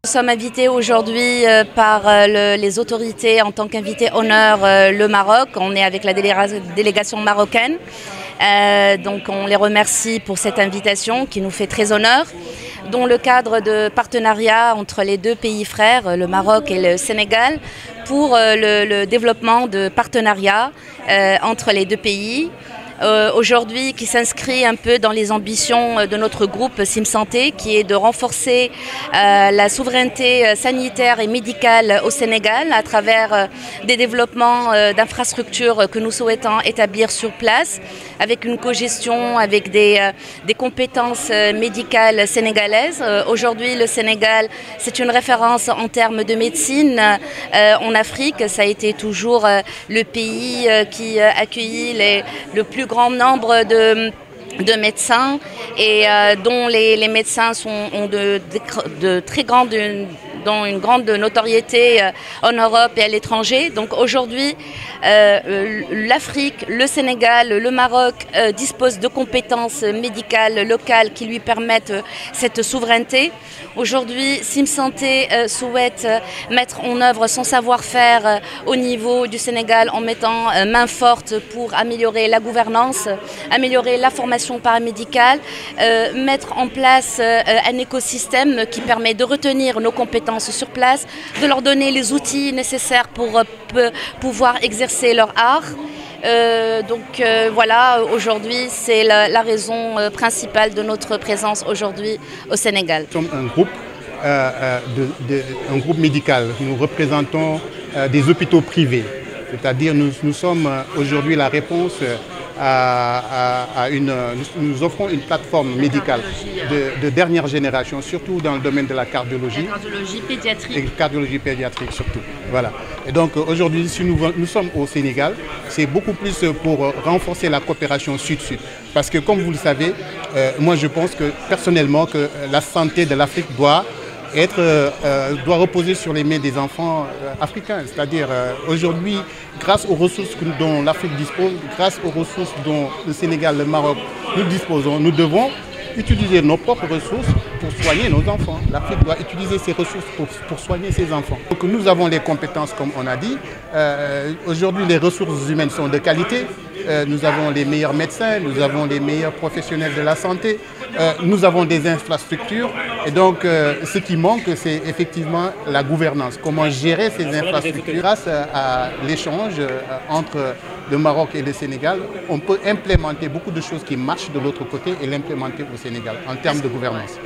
Nous sommes invités aujourd'hui par les autorités en tant qu'invités honneur le Maroc. On est avec la délégation marocaine. Donc on les remercie pour cette invitation qui nous fait très honneur, dans le cadre de partenariat entre les deux pays frères, le Maroc et le Sénégal, pour le développement de partenariats entre les deux pays. Aujourd'hui qui s'inscrit un peu dans les ambitions de notre groupe SimSanté, qui est de renforcer la souveraineté sanitaire et médicale au Sénégal à travers des développements d'infrastructures que nous souhaitons établir sur place, avec une cogestion, avec des compétences médicales sénégalaises. Aujourd'hui, le Sénégal, c'est une référence en termes de médecine en Afrique. Ça a été toujours le pays qui a accueilli le plus grand nombre de médecins et dont les médecins ont dont une grande notoriété en Europe et à l'étranger. Donc aujourd'hui, l'Afrique, le Sénégal, le Maroc disposent de compétences médicales locales qui lui permettent cette souveraineté. Aujourd'hui, SimSanté souhaite mettre en œuvre son savoir-faire au niveau du Sénégal en mettant main forte pour améliorer la gouvernance, améliorer la formation paramédicale, mettre en place un écosystème qui permet de retenir nos compétences sur place, de leur donner les outils nécessaires pour pouvoir exercer leur art. Voilà, aujourd'hui, c'est la raison principale de notre présence aujourd'hui au Sénégal. Nous sommes un groupe médical. Nous représentons des hôpitaux privés. C'est-à-dire nous sommes aujourd'hui la réponse nous offrons une plateforme médicale de dernière génération, surtout dans le domaine de la cardiologie. La cardiologie pédiatrique. Et cardiologie pédiatrique surtout. Voilà. Et donc aujourd'hui, si nous sommes au Sénégal, c'est beaucoup plus pour renforcer la coopération sud-sud. Parce que comme vous le savez, moi je pense que personnellement que la santé de l'Afrique doit reposer sur les mains des enfants africains. C'est-à-dire aujourd'hui, grâce aux ressources dont l'Afrique dispose, grâce aux ressources dont le Sénégal, le Maroc, nous disposons, nous devons utiliser nos propres ressources pour soigner nos enfants. L'Afrique doit utiliser ses ressources pour soigner ses enfants. Donc nous avons les compétences, comme on a dit. Aujourd'hui, les ressources humaines sont de qualité. Nous avons les meilleurs médecins, nous avons les meilleurs professionnels de la santé, nous avons des infrastructures. Et donc, ce qui manque, c'est effectivement la gouvernance. Comment gérer ces infrastructures? Grâce à l'échange entre le Maroc et le Sénégal, on peut implémenter beaucoup de choses qui marchent de l'autre côté et l'implémenter au Sénégal en termes de gouvernance.